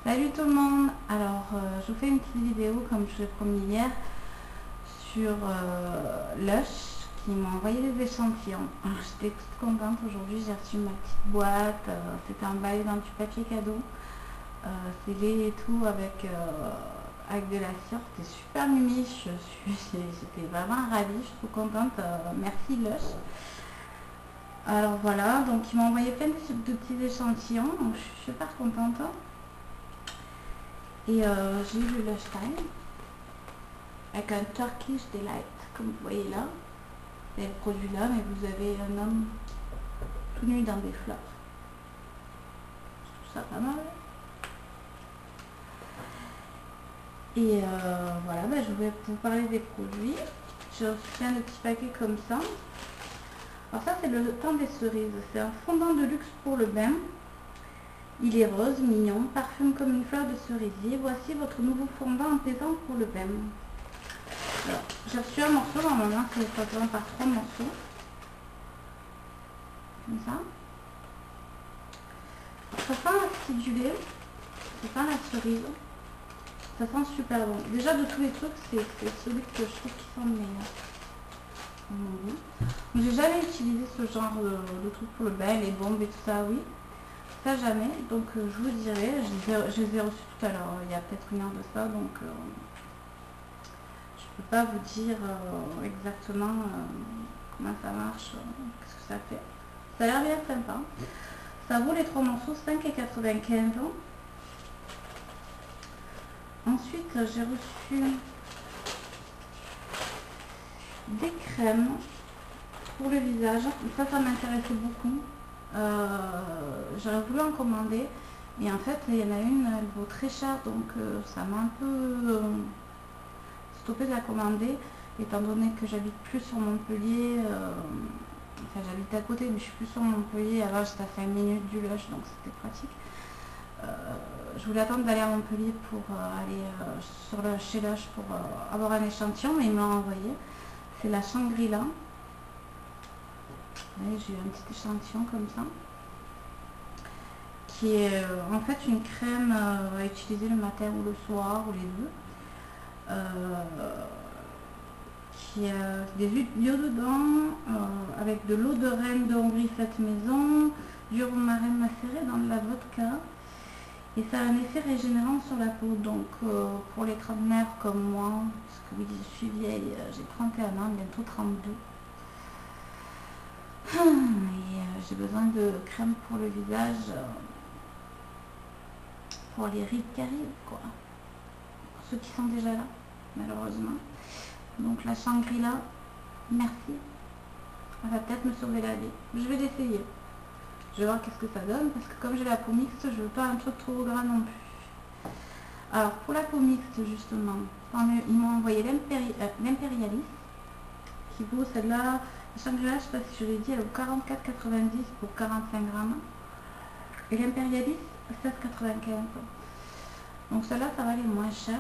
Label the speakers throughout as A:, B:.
A: Salut tout le monde. Alors je vous fais une petite vidéo comme je l'ai promis hier sur Lush qui m'a envoyé des échantillons. Alors j'étais toute contente aujourd'hui, j'ai reçu ma petite boîte, c'était emballé dans du papier cadeau, scellé et tout avec de la cire, c'était super mimi, j'étais vraiment ravie, je suis trop contente, merci Lush. Alors voilà, donc ils m'ont envoyé plein de petits échantillons, donc je suis super contente. Et j'ai eu le Lush Time avec un Turkish Delight, comme vous voyez là. C'est le produit là, mais vous avez un homme tout nu dans des fleurs. Je trouve ça pas mal. Et voilà, je vais vous parler des produits. J'ai reçu plein de petits paquets comme ça. Alors ça c'est le temps des cerises. C'est un fondant de luxe pour le bain. Il est rose, mignon, parfume comme une fleur de cerisier. Voici votre nouveau fondant apaisant pour le bain. Alors, j'ai reçu un morceau, normalement ça se vend par 3 morceaux. Comme ça. Ça sent l'acidulé, ça sent la cerise. Ça sent super bon. Déjà de tous les trucs, c'est celui que je trouve qui sent le meilleur. J'ai jamais utilisé ce genre de truc pour le bain, les bombes et tout ça, oui. Ça jamais, donc je vous dirai, je les ai reçus tout à l'heure, il y a peut-être une heure de ça, donc je peux pas vous dire exactement comment ça marche, qu'est-ce que ça fait. Ça a l'air bien sympa. Ça vaut les 3 morceaux 5,95 €. Ensuite j'ai reçu des crèmes pour le visage, ça m'intéressait beaucoup. J'aurais voulu en commander et en fait il y en a une, elle vaut très cher, donc ça m'a un peu stoppé de la commander étant donné que j'habite plus sur Montpellier. Enfin j'habite à côté mais je suis plus sur Montpellier, avant j'étais à 5 minutes du Lush donc c'était pratique. Je voulais attendre d'aller à Montpellier pour aller chez Lush pour avoir un échantillon, mais ils me l'ont envoyé. C'est la Shangri-La. J'ai eu un petit échantillon comme ça, qui est en fait une crème à utiliser le matin ou le soir ou les deux, qui a des huiles bio dedans, avec de l'eau de reine de Hongrie faite maison, du romarin macéré dans de la vodka, et ça a un effet régénérant sur la peau. Donc pour les trentenaires comme moi, parce que oui je suis vieille, j'ai 31 ans, bientôt 32. Et j'ai besoin de crème pour le visage, pour les rides qui arrivent, quoi. Pour ceux qui sont déjà là, malheureusement. Donc la Shangri-La, merci. Elle va peut-être me sauver la vie. Je vais l'essayer. Je vais voir qu'est-ce que ça donne, parce que comme j'ai la peau mixte, je veux pas un truc trop gras non plus. Alors pour la peau mixte, justement, ils m'ont envoyé l'Impérialiste, qui vaut celle-là. La Shangri-La, je ne sais pas si je l'ai dit, elle vaut 44,90 pour 45 grammes. Et l'Impérialiste, 16,95. Donc celle-là, ça va aller moins cher.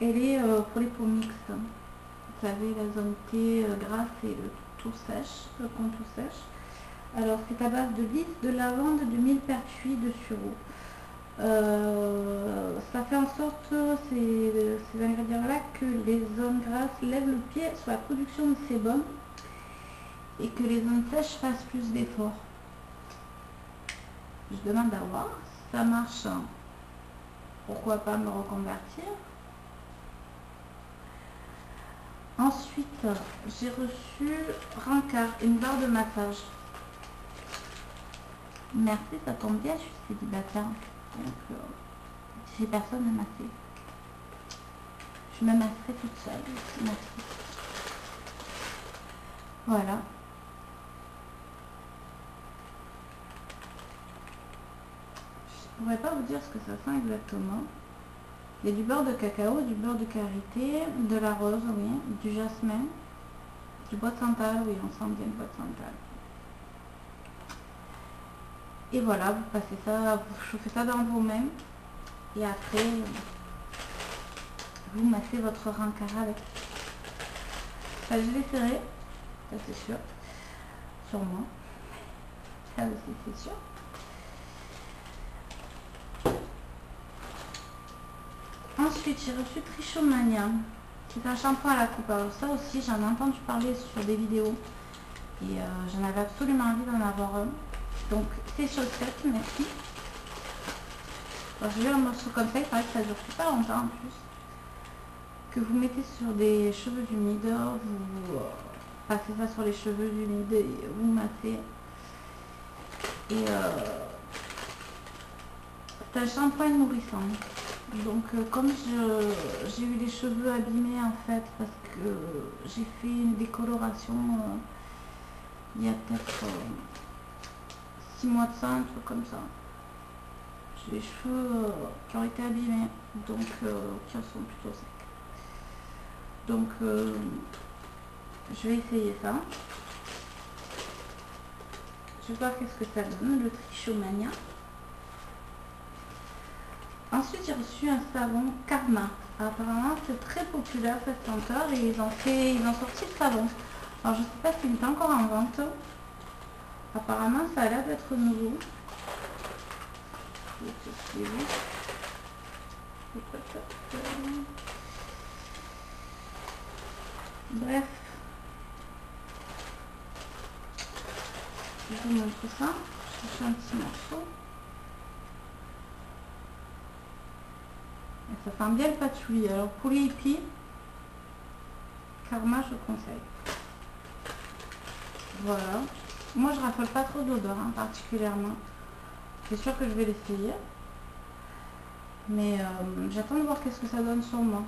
A: Elle est pour les peaux mixtes. Vous savez, la zone T grasse et le tour sèche, le contour sèche. Alors c'est à base de lys, de lavande, de millepertuis, de sureau. Ça fait en sorte, ces ingrédients-là, que les zones grasses lèvent le pied sur la production de sébum et que les zones sèches fassent plus d'efforts. Je demande à voir si ça marche. Pourquoi pas me reconvertir. Ensuite, j'ai reçu Rancard, une barre de massage. Merci, ça tombe bien, je suis célibataire. Donc, j'ai personne à masser. Je me masserai toute seule. Merci. Voilà. Je ne pourrais pas vous dire ce que ça sent exactement. Il y a du beurre de cacao, du beurre de karité, de la rose, oui, du jasmin, du bois de santal, oui, on sent bien le bois de santal. Et voilà, vous passez ça, vous chauffez ça dans vos mains et après vous massez votre Rancard avec. Ça, je l'essaierai, ça c'est sûr, sur moi. Ça aussi c'est sûr. Ensuite, j'ai reçu Trichomania, qui est un shampoing à la coupe. Alors ça aussi, j'en ai entendu parler sur des vidéos. Et j'en avais absolument envie d'en avoir un. Donc, c'est chaussette, merci. Alors, j'ai eu un morceau comme ça, il paraît que ça dure super longtemps en plus. Que vous mettez sur des cheveux humides, vous passez ça sur les cheveux humides et vous massez. Et c'est un shampoing nourrissant. Donc comme j'ai eu les cheveux abîmés en fait parce que j'ai fait une décoloration il y a peut-être 6 mois de ça, un truc comme ça. J'ai les cheveux qui ont été abîmés, donc qui sont plutôt secs. Donc je vais essayer ça. Je vais voir qu'est-ce que ça donne, le Trichomania. Ensuite, j'ai reçu un savon Karma. Apparemment, c'est très populaire cette senteur et ils ont sorti le savon. Alors, je ne sais pas s'il est encore en vente. Apparemment, ça a l'air d'être nouveau. Bref. Je vous montre ça. Je cherche un petit morceau. Et ça sent bien le patchouli. Alors pour les hippies, Karma, je conseille. Voilà. Moi, je raffole pas trop d'odeur, hein, particulièrement. C'est sûr que je vais l'essayer. Mais j'attends de voir qu'est-ce que ça donne sur moi.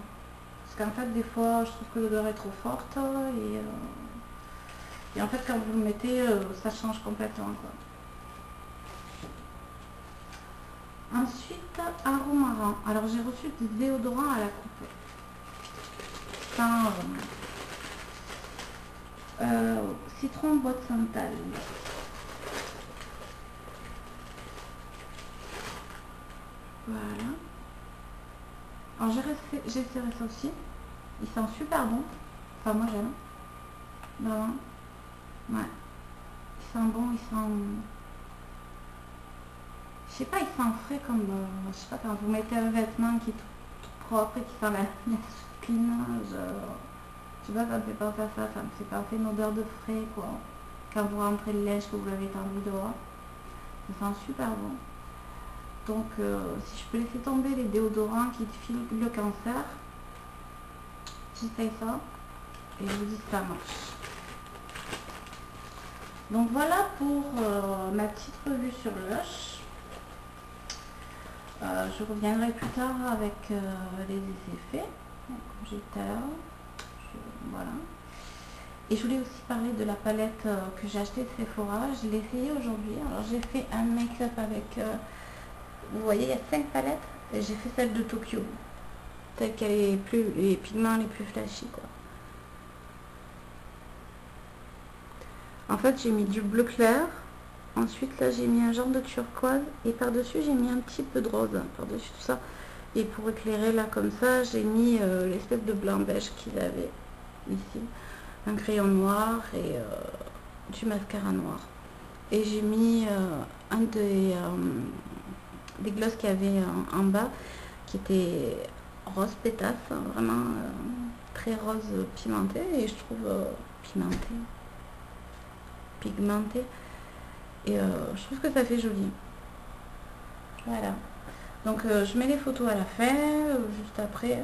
A: Parce qu'en fait, des fois, je trouve que l'odeur est trop forte. Et en fait, quand vous le mettez, ça change complètement, quoi. Ensuite, Aromarin. Alors, j'ai reçu des déodorants à la coupe. Sans citron bois de santal. Voilà. Alors, j'ai essayé ça aussi. Il sent super bon. Enfin, moi, j'aime. Vraiment. Ouais. Il sent bon, il sent... Je sais pas, il sent frais comme... je sais pas, quand vous mettez un vêtement qui est tout propre et qui sent la soupine, je sais pas, ça me fait penser à ça, ça me fait penser une odeur de frais, quoi. Quand vous rentrez le linge que vous l'avez tendu dehors, ça sent super bon. Donc, si je peux laisser tomber les déodorants qui filent le cancer, j'essaye ça et je vous dis que ça marche. Donc voilà pour ma petite revue sur Lush. Je reviendrai plus tard avec les effets, comme j'ai dit tout à l'heure. Voilà. Et je voulais aussi parler de la palette que j'ai achetée de Sephora. Je l'ai essayée aujourd'hui. Alors j'ai fait un make-up avec, vous voyez, il y a 5 palettes. Et j'ai fait celle de Tokyo. Telle qu'elle est plus, les pigments les plus flashy, quoi. En fait, j'ai mis du bleu clair. Ensuite, là, j'ai mis un genre de turquoise. Et par-dessus, j'ai mis un petit peu de rose. Par-dessus tout ça. Et pour éclairer, là, comme ça, j'ai mis l'espèce de blanc beige qu'il avait ici. Un crayon noir et du mascara noir. Et j'ai mis un des gloss qu'il y avait en bas, qui était rose pétasse. Vraiment très rose pimenté. Et je trouve pigmenté. Et je trouve que ça fait joli. Voilà. Donc je mets les photos à la fin, juste après.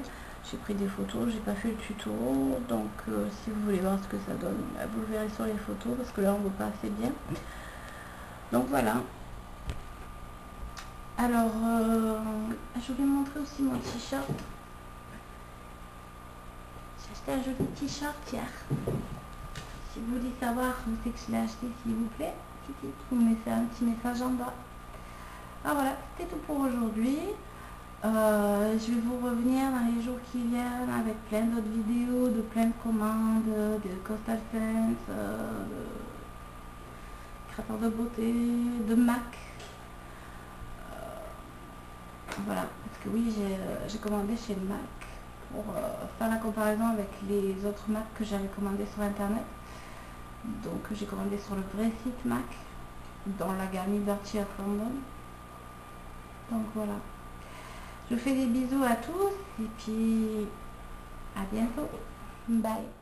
A: J'ai pris des photos, j'ai pas fait le tuto. Donc si vous voulez voir ce que ça donne, vous le verrez sur les photos parce que là on ne voit pas assez bien. Donc voilà. Alors je voulais montrer aussi mon t-shirt. J'ai acheté un joli t-shirt hier. Si vous voulez savoir où c'est que je l'ai acheté, s'il vous plaît, vous me laissez un petit message en bas. Ah voilà, c'était tout pour aujourd'hui. Je vais vous revenir dans les jours qui viennent avec plein d'autres vidéos, de plein de commandes, de Coastal Scents, de créateurs de beauté, de MAC. Voilà, parce que oui, j'ai commandé chez MAC pour faire la comparaison avec les autres MAC que j'avais commandé sur internet. Donc j'ai commandé sur le vrai site MAC, dans la gamme Liberty of London. Donc voilà. Je vous fais des bisous à tous et puis à bientôt. Bye.